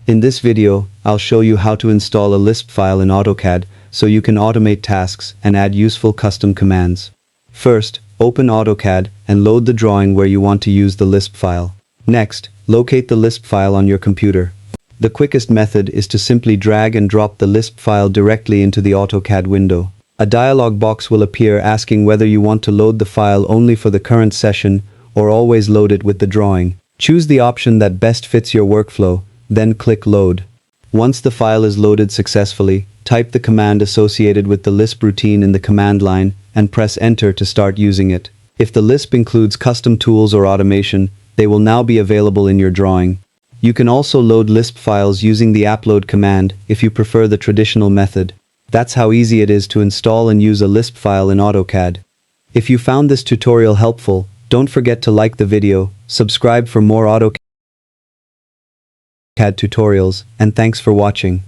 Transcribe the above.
In this video, I'll show you how to install a LISP file in AutoCAD so you can automate tasks and add useful custom commands. First, open AutoCAD and load the drawing where you want to use the LISP file. Next, locate the LISP file on your computer. The quickest method is to simply drag and drop the LISP file directly into the AutoCAD window. A dialog box will appear asking whether you want to load the file only for the current session or always load it with the drawing. Choose the option that best fits your workflow, then click Load. Once the file is loaded successfully, type the command associated with the LISP routine in the command line and press Enter to start using it. If the LISP includes custom tools or automation, they will now be available in your drawing. You can also load LISP files using the APPLOAD command if you prefer the traditional method. That's how easy it is to install and use a LISP file in AutoCAD. If you found this tutorial helpful, don't forget to like the video, subscribe for more AutoCAD tutorials, and thanks for watching.